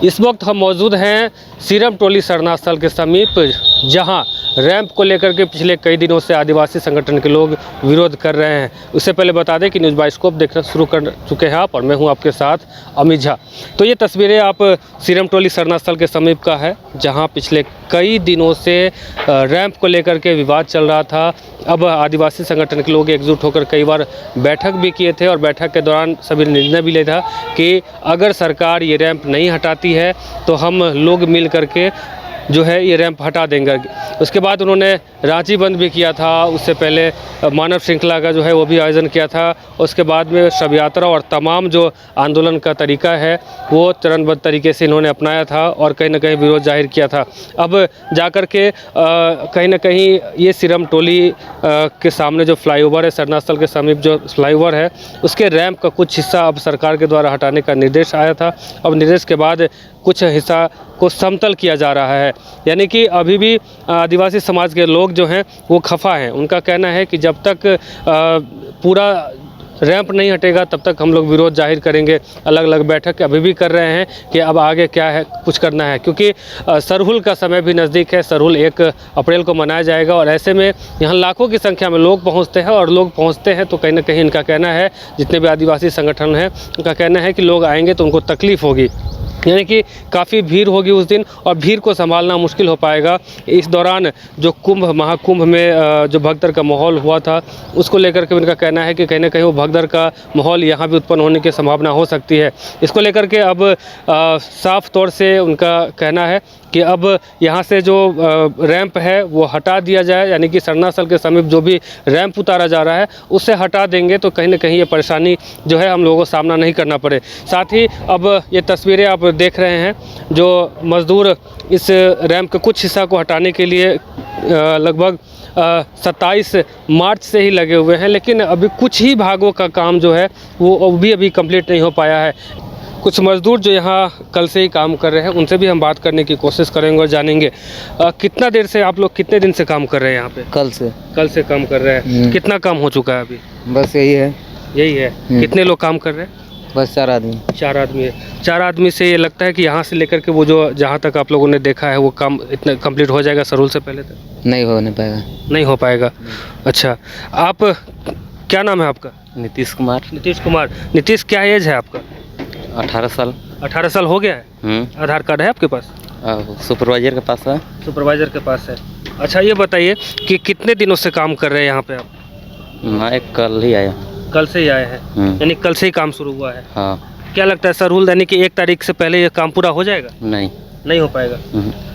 इस वक्त हम मौजूद हैं सीरम टोली सरना स्थल के समीप, जहां रैंप को लेकर के पिछले कई दिनों से आदिवासी संगठन के लोग विरोध कर रहे हैं। उससे पहले बता दें कि न्यूज़ बाइस्कोप देखना शुरू कर चुके हैं आप, और मैं हूं आपके साथ अमित झा। तो ये तस्वीरें आप सीरम टोली सरना स्थल के समीप का है, जहां पिछले कई दिनों से रैंप को लेकर के विवाद चल रहा था। अब आदिवासी संगठन के लोग एकजुट होकर कई बार बैठक भी किए थे, और बैठक के दौरान सभी निर्णय भी लिया था कि अगर सरकार ये रैंप नहीं हटाती है तो हम लोग मिल करके जो है ये रैंप हटा देंगे। उसके बाद उन्होंने रांची बंद भी किया था, उससे पहले मानव श्रृंखला का जो है वो भी आयोजन किया था। उसके बाद में शव यात्रा और तमाम जो आंदोलन का तरीका है वो चरणबद्ध तरीके से इन्होंने अपनाया था और कहीं ना कहीं विरोध जाहिर किया था। अब जाकर के कहीं ना कहीं ये सीरम टोली के सामने जो फ्लाईओवर है, सरना स्थल के समीप जो फ्लाईओवर है, उसके रैंप का कुछ हिस्सा अब सरकार के द्वारा हटाने का निर्देश आया था। अब निर्देश के बाद कुछ हिस्सा को समतल किया जा रहा है, यानी कि अभी भी आदिवासी समाज के लोग जो हैं वो खफा हैं। उनका कहना है कि जब तक पूरा रैंप नहीं हटेगा तब तक हम लोग विरोध जाहिर करेंगे। अलग अलग बैठक अभी भी कर रहे हैं कि अब आगे क्या है, कुछ करना है, क्योंकि सरहुल का समय भी नज़दीक है। सरहुल 1 अप्रैल को मनाया जाएगा, और ऐसे में यहाँ लाखों की संख्या में लोग पहुँचते हैं, और लोग पहुँचते हैं तो कहीं ना कहीं इनका कहना है, जितने भी आदिवासी संगठन हैं उनका कहना है कि लोग आएंगे तो उनको तकलीफ़ होगी, यानी कि काफ़ी भीड़ होगी उस दिन, और भीड़ को संभालना मुश्किल हो पाएगा। इस दौरान जो महाकुंभ में जो भगदड़ का माहौल हुआ था, उसको लेकर के उनका कहना है कि कहीं ना कहीं वो भगदड़ का माहौल यहाँ भी उत्पन्न होने की संभावना हो सकती है। इसको लेकर के अब साफ तौर से उनका कहना है कि अब यहाँ से जो रैंप है वो हटा दिया जाए, यानी कि सरना स्थल के समीप जो भी रैंप उतारा जा रहा है उससे हटा देंगे तो कहीं ना कहीं ये परेशानी जो है हम लोगों को सामना नहीं करना पड़े। साथ ही अब ये तस्वीरें आप देख रहे हैं, जो मज़दूर इस रैंप के कुछ हिस्सा को हटाने के लिए लगभग 27 मार्च से ही लगे हुए हैं, लेकिन अभी कुछ ही भागों का काम जो है वो अभी कंप्लीट नहीं हो पाया है। कुछ मज़दूर जो यहाँ कल से ही काम कर रहे हैं उनसे भी हम बात करने की कोशिश करेंगे और जानेंगे कितना देर से आप लोग कितने दिन से काम कर रहे हैं यहाँ पे? कल से काम कर रहे हैं। कितना काम हो चुका है अभी? बस यही है। कितने लोग काम कर रहे हैं? बस 4 आदमी। 4 आदमी है। 4 आदमी से ये लगता है कि यहाँ से लेकर के वो जो जहाँ तक आप लोगों ने देखा है वो काम इतना कंप्लीट हो जाएगा सरहुल से पहले तक? नहीं हो पाएगा। अच्छा, आप क्या नाम है आपका? नीतीश कुमार। नीतीश, क्या एज है आपका? 18 साल। 18 साल हो गया है? आधार कार्ड है आपके पास? सुपरवाइजर के पास है। सुपरवाइजर के पास है। अच्छा, ये बताइए कि कितने दिनों से काम कर रहे हैं यहाँ पे आप? मैं कल ही आया। कल से ही आए हैं, यानी कल से ही काम शुरू हुआ है? हाँ। क्या लगता है सरहुल यानी कि 1 तारीख से पहले ये काम पूरा हो जाएगा? नहीं हो पाएगा।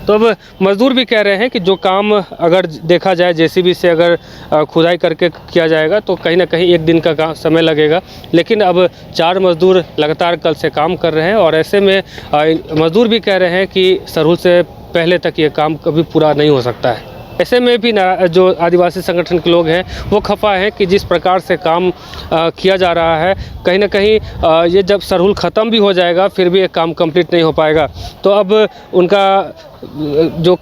तो अब मज़दूर भी कह रहे हैं कि जो काम अगर देखा जाए जेसीबी से अगर खुदाई करके किया जाएगा तो कहीं ना कहीं 1 दिन का समय लगेगा, लेकिन अब 4 मज़दूर लगातार कल से काम कर रहे हैं, और ऐसे में मज़दूर भी कह रहे हैं कि सरहुल से पहले तक ये काम कभी पूरा नहीं हो सकता है। ऐसे में भी जो आदिवासी संगठन के लोग हैं वो खफा हैं कि जिस प्रकार से काम किया जा रहा है, कहीं ना कहीं ये जब सरहुल ख़त्म भी हो जाएगा फिर भी ये काम कंप्लीट नहीं हो पाएगा। तो अब उनका जो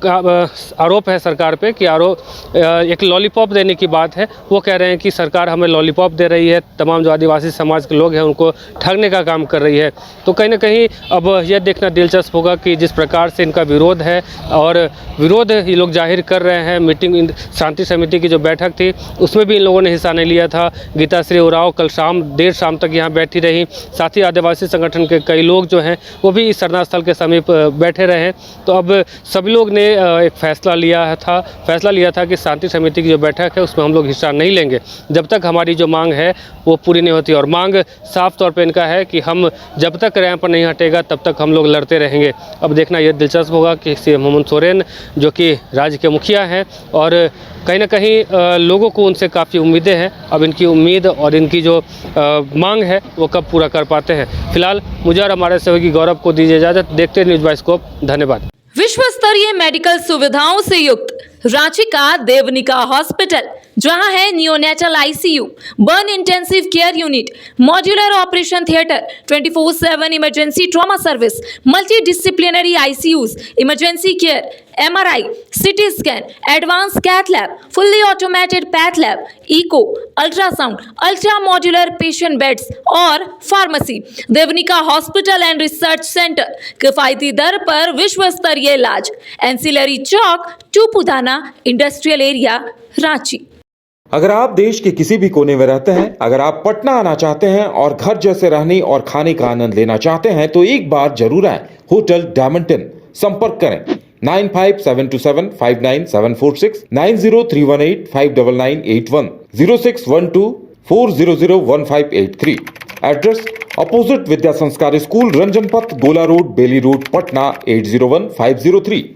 आरोप है सरकार पे कि एक लॉलीपॉप देने की बात है, वो कह रहे हैं कि सरकार हमें लॉलीपॉप दे रही है, तमाम जो आदिवासी समाज के लोग हैं उनको ठगने का काम कर रही है। तो कहीं ना कहीं अब यह देखना दिलचस्प होगा कि जिस प्रकार से इनका विरोध है, और विरोध ये लोग जाहिर कर रहे हैं। मीटिंग शांति समिति की जो बैठक थी उसमें भी इन लोगों ने हिस्सा नहीं लिया था। गीताश्री उरांव कल देर शाम तक यहाँ बैठी रही। साथ ही आदिवासी संगठन के कई लोग जो हैं वो भी इस सरना स्थल के समीप बैठे रहे। तो अब सभी लोग ने एक फैसला लिया था कि शांति समिति की जो बैठक है उसमें हम लोग हिस्सा नहीं लेंगे जब तक हमारी जो मांग है वो पूरी नहीं होती। और मांग साफ तौर पे इनका है कि हम जब तक रैंप नहीं हटेगा तब तक हम लोग लड़ते रहेंगे। अब देखना ये दिलचस्प होगा कि सीएम हेमंत सोरेन जो कि राज्य के मुखिया हैं, और कहीं ना कहीं लोगों को उनसे काफ़ी उम्मीदें हैं। अब इनकी उम्मीद और इनकी जो मांग है वो कब पूरा कर पाते हैं। फिलहाल मुझे और हमारे सहयोगी गौरव को दीजिए इजाज़त। देखते हैं न्यूज़ बाइस्कोप। धन्यवाद। विश्व स्तरीय मेडिकल सुविधाओं से युक्त रांची का देवनिका हॉस्पिटल, जहां है neonatal ICU, burn intensive care unit, modular operation theatre, 24/7 emergency trauma service, multi disciplinary ICUs, emergency care, MRI, CT scan, advanced cath lab, fully automated path lab, eco, ultrasound, ultra modular patient beds और pharmacy. Devnika hospital and research centre, किफायती दर पर विश्व स्तरीय इलाज। Ancillary Chowk, Tupudana, industrial area, Ranchi. अगर आप देश के किसी भी कोने में रहते हैं, अगर आप पटना आना चाहते हैं और घर जैसे रहने और खाने का आनंद लेना चाहते हैं तो एक बार जरूर आए होटल डायमंटन। संपर्क करें 9572759746, 9031859981, 0612400158 एड्रेस अपोजिट विद्या संस्कार स्कूल, रंजन पथ, गोला रोड, बेली रोड, पटना 801503।